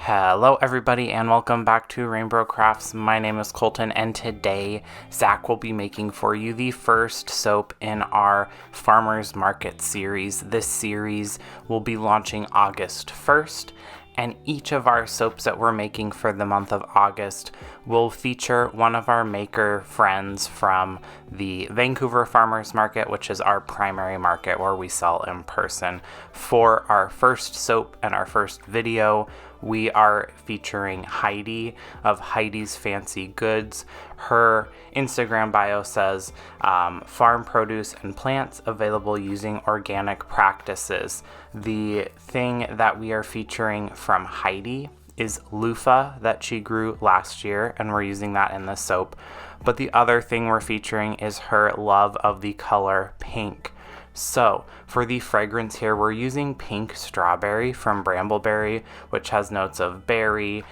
Hello everybody and welcome back to RainBro Crafts. My name is Colton and today Zac will be making for you the first soap in our Farmers Market series. This series will be launching August 1st and each of our soaps that we're making for the month of August will feature one of our maker friends from the Vancouver Farmers Market, which is our primary market where we sell in person. For our first soap and our first video, we are featuring Heidi of Heidi's Fancy Goods. Her Instagram bio says farm produce and plants available using organic practices. The thing that we are featuring from Heidi is loofah that she grew last year, and we're using that in the soap. But the other thing we're featuring is her love of the color pink. So for the fragrance here, we're using pink strawberry from Bramble Berry, which has notes of berry.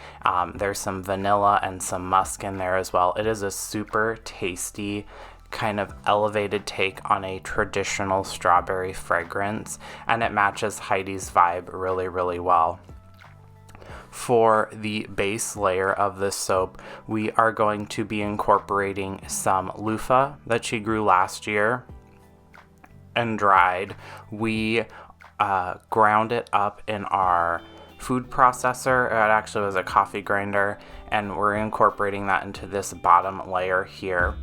There's some vanilla and some musk in there as well. It is a super tasty kind of elevated take on a traditional strawberry fragrance, and it matches Heidi's vibe really, really well. For the base layer of this soap, we are going to be incorporating some loofah that she grew last year and dried. We ground it up in our food processor. It actually was a coffee grinder, and we're incorporating that into this bottom layer here.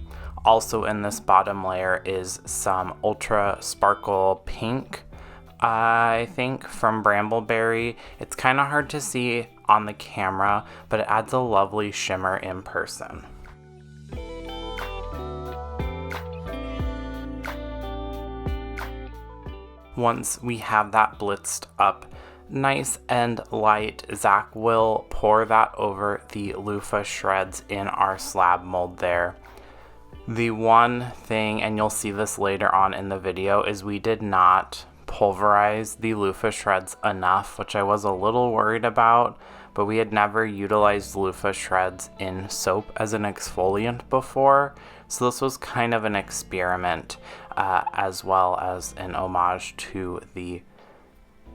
Also in this bottom layer is some Ultra Sparkle Pink, I think, from Bramble Berry. It's kind of hard to see on the camera, but it adds a lovely shimmer in person. Once we have that blitzed up nice and light, Zac will pour that over the loofah shreds in our slab mold there. The one thing, and you'll see this later on in the video, is we did not pulverize the loofah shreds enough, which I was a little worried about, but we had never utilized loofah shreds in soap as an exfoliant before, so this was kind of an experiment as well as an homage to the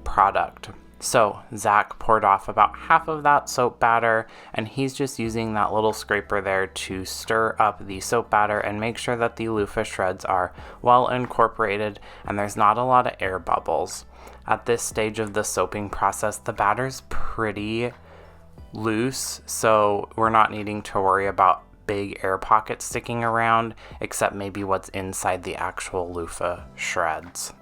product. So Zac poured off about half of that soap batter, and he's just using that little scraper there to stir up the soap batter and make sure that the loofah shreds are well incorporated and there's not a lot of air bubbles. At this stage of the soaping process, the batter's pretty loose, so we're not needing to worry about big air pockets sticking around, except maybe what's inside the actual loofah shreds.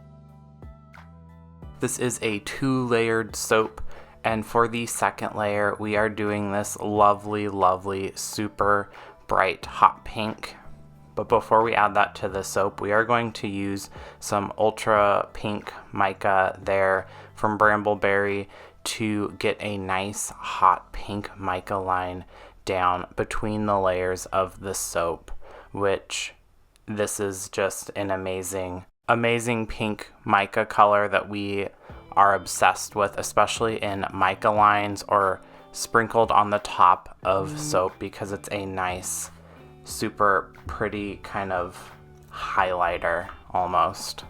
This is a 2-layered soap, and for the second layer, we are doing this lovely, lovely, super bright hot pink. But before we add that to the soap, we are going to use some ultra pink mica there from Bramble Berry to get a nice hot pink mica line down between the layers of the soap, which this is just an amazing pink mica color that we are obsessed with, especially in mica lines or sprinkled on the top of soap, because it's a nice, super pretty kind of highlighter almost.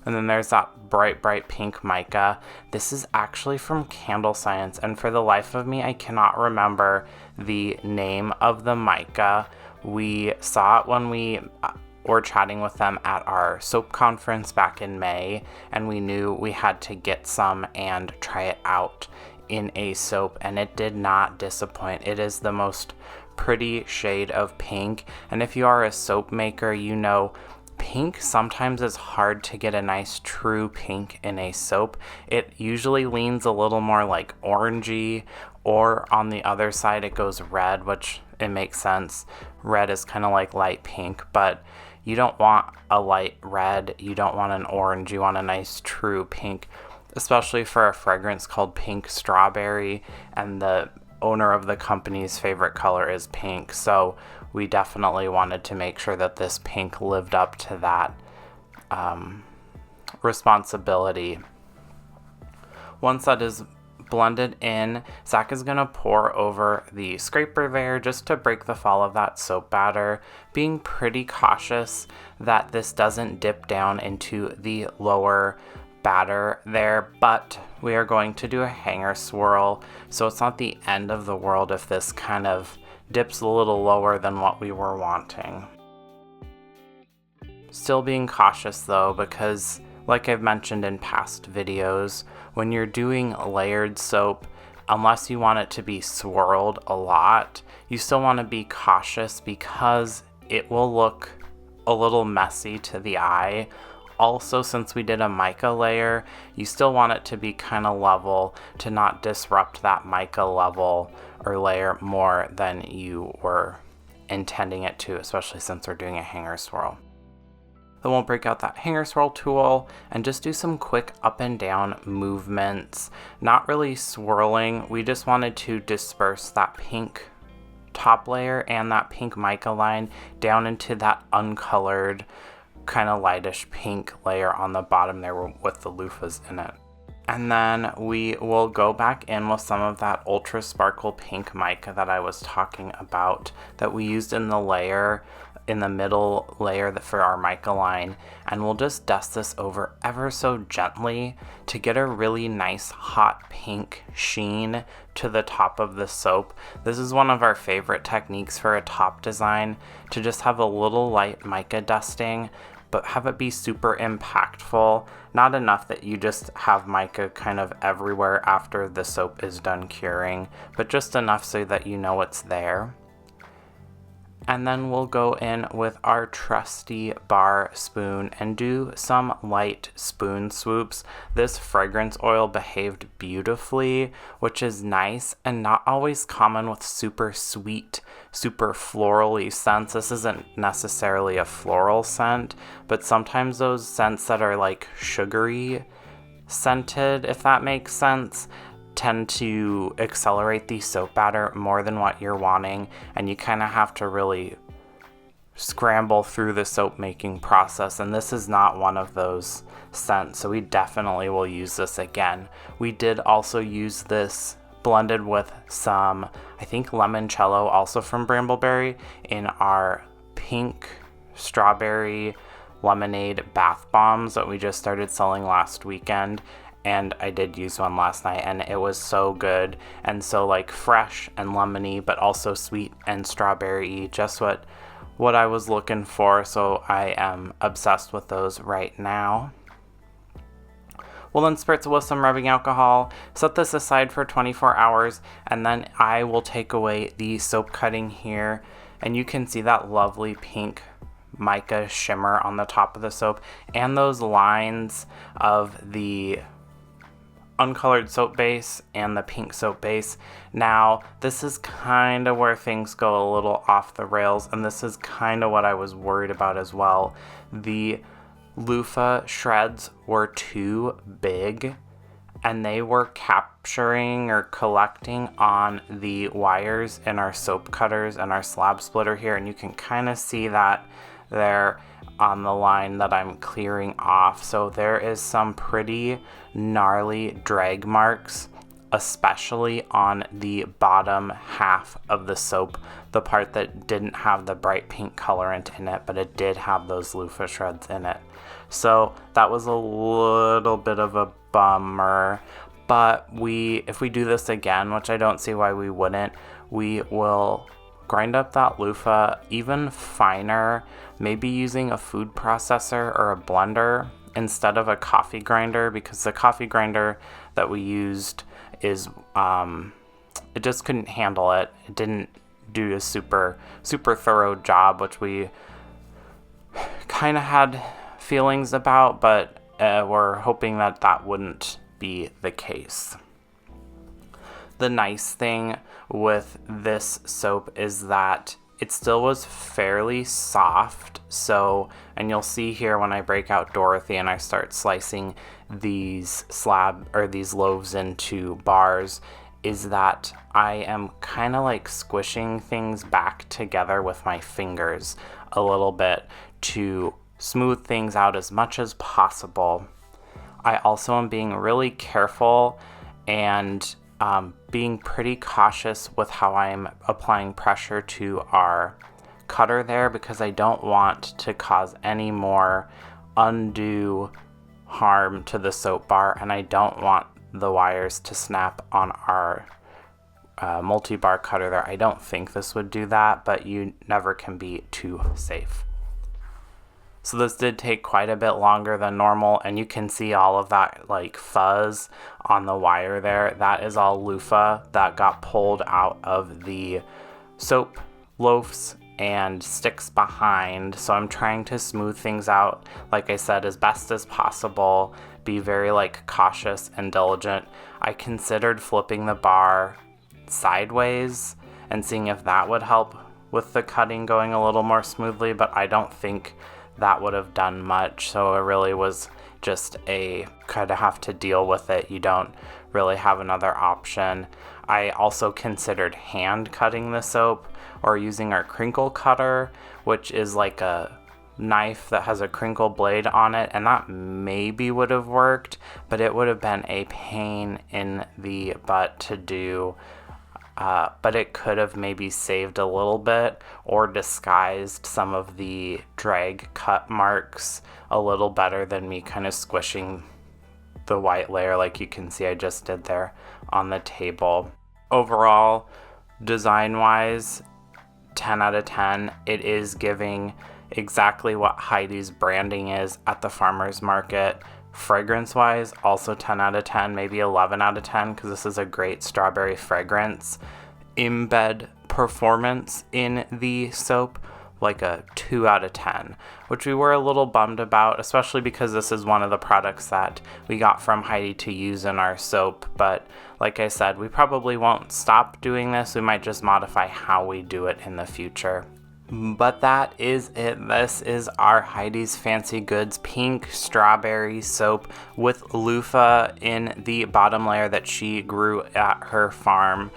And then there's that bright pink mica. This is actually from Candle Science, and for the life of me, I cannot remember the name of the mica. We saw it when we were chatting with them at our soap conference back in May, and we knew we had to get some and try it out in a soap, and it did not disappoint. It is the most pretty shade of pink, and if you are a soap maker, you know pink sometimes is hard to get a nice true pink in a soap. It usually leans a little more like orangey, or on the other side it goes red, which it makes sense. Red is kind of like light pink, but you don't want a light red, you don't want an orange, you want a nice true pink, especially for a fragrance called Pink Strawberry, and the owner of the company's favorite color is pink, so we definitely wanted to make sure that this pink lived up to that responsibility. Once that is blended in, Zac is going to pour over the scraper there just to break the fall of that soap batter, being pretty cautious that this doesn't dip down into the lower batter there, but we are going to do a hanger swirl, so it's not the end of the world if this kind of dips a little lower than what we were wanting. Still being cautious though, because like I've mentioned in past videos, when you're doing layered soap, unless you want it to be swirled a lot, you still want to be cautious because it will look a little messy to the eye. Also, since we did a mica layer, you still want it to be kind of level to not disrupt that mica level or layer more than you were intending it to, especially since we're doing a hanger swirl. Then we'll break out that hanger swirl tool and just do some quick up and down movements. Not really swirling, we just wanted to disperse that pink top layer and that pink mica line down into that uncolored kind of lightish pink layer on the bottom there with the loofahs in it. And then we will go back in with some of that ultra sparkle pink mica that I was talking about that we used in the layer, in the middle layer for our mica line, and we'll just dust this over ever so gently to get a really nice hot pink sheen to the top of the soap. This is one of our favorite techniques for a top design, to just have a little light mica dusting but have it be super impactful. Not enough that you just have mica kind of everywhere after the soap is done curing, but just enough so that you know it's there. And then we'll go in with our trusty bar spoon and do some light spoon swoops. This fragrance oil behaved beautifully, which is nice and not always common with super sweet, super florally scents. This isn't necessarily a floral scent, but sometimes those scents that are like sugary scented, if that makes sense, tend to accelerate the soap batter more than what you're wanting, and you kind of have to really scramble through the soap making process, and this is not one of those scents, so we definitely will use this again. We did also use this blended with some, I think, limoncello, also from Bramble Berry, in our pink strawberry lemonade bath bombs that we just started selling last weekend. And I did use one last night, and it was so good, and so like fresh and lemony, but also sweet and strawberry-y, just what I was looking for. So I am obsessed with those right now. We'll then spritz with some rubbing alcohol, set this aside for 24 hours, and then I will take away the soap cutting here, and you can see that lovely pink mica shimmer on the top of the soap, and those lines of the uncolored soap base and the pink soap base. Now, this is kind of where things go a little off the rails, and this is kind of what I was worried about as well. The loofah shreds were too big, and they were capturing or collecting on the wires in our soap cutters and our slab splitter here, and you can kind of see that there on the line that I'm clearing off. So there is some pretty gnarly drag marks, especially on the bottom half of the soap, the part that didn't have the bright pink colorant in it, but it did have those loofah shreds in it. So that was a little bit of a bummer, but if we do this again, which I don't see why we wouldn't, we will grind up that loofah even finer, maybe using a food processor or a blender instead of a coffee grinder, because the coffee grinder that we used is it just couldn't handle it. It didn't do a super thorough job, which we kind of had feelings about, but we're hoping that that wouldn't be the case. The nice thing with this soap is that it still was fairly soft, and you'll see here when I break out Dorothy and I start slicing these loaves into bars, is that I am kind of like squishing things back together with my fingers a little bit to smooth things out as much as possible. I also am being really careful and being pretty cautious with how I'm applying pressure to our cutter there, because I don't want to cause any more undue harm to the soap bar, and I don't want the wires to snap on our multi-bar cutter there. I don't think this would do that, but you never can be too safe. So this did take quite a bit longer than normal, and you can see all of that like fuzz on the wire there. That is all loofah that got pulled out of the soap loaves and sticks behind. So I'm trying to smooth things out, like I said, as best as possible. Be very like cautious and diligent. I considered flipping the bar sideways and seeing if that would help with the cutting going a little more smoothly, but I don't think that would have done much. So it really was just a kind of have to deal with it. You don't really have another option. I also considered hand cutting the soap or using our crinkle cutter, which is like a knife that has a crinkle blade on it, and that maybe would have worked, but it would have been a pain in the butt to do. But it could have maybe saved a little bit or disguised some of the drag cut marks a little better than me kind of squishing the white layer like you can see I just did there on the table. Overall, design-wise, 10 out of 10. It is giving exactly what Heidi's branding is at the farmer's market. Fragrance-wise, also 10 out of 10, maybe 11 out of 10, because this is a great strawberry fragrance. Embed performance in the soap, like a 2 out of 10, which we were a little bummed about, especially because this is one of the products that we got from Heidi to use in our soap. But like I said, we probably won't stop doing this. We might just modify how we do it in the future. But that is it. This is our Heidi's Fancy Goods pink strawberry soap with loofah in the bottom layer that she grew at her farm.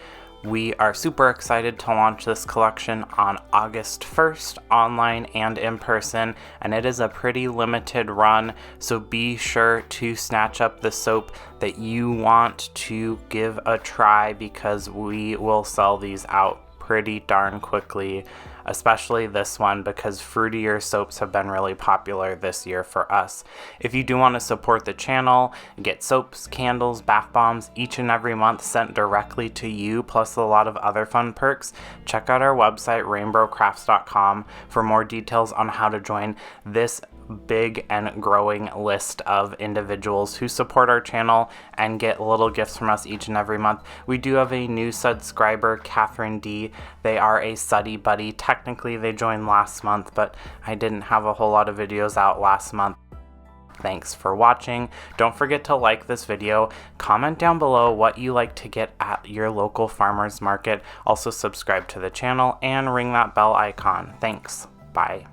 We are super excited to launch this collection on August 1st, online and in person, and it is a pretty limited run, so be sure to snatch up the soap that you want to give a try, because we will sell these out pretty darn quickly, especially this one, because fruitier soaps have been really popular this year for us. If you do want to support the channel, get soaps, candles, bath bombs each and every month sent directly to you, plus a lot of other fun perks, check out our website, RainBroCrafts.com, for more details on how to join this big and growing list of individuals who support our channel and get little gifts from us each and every month. We do have a new subscriber, Catherine D. They are a Suddy Buddy. Technically they joined last month, but I didn't have a whole lot of videos out last month. Thanks for watching. Don't forget to like this video, comment down below what you like to get at your local farmers market. Also subscribe to the channel and ring that bell icon. Thanks. Bye.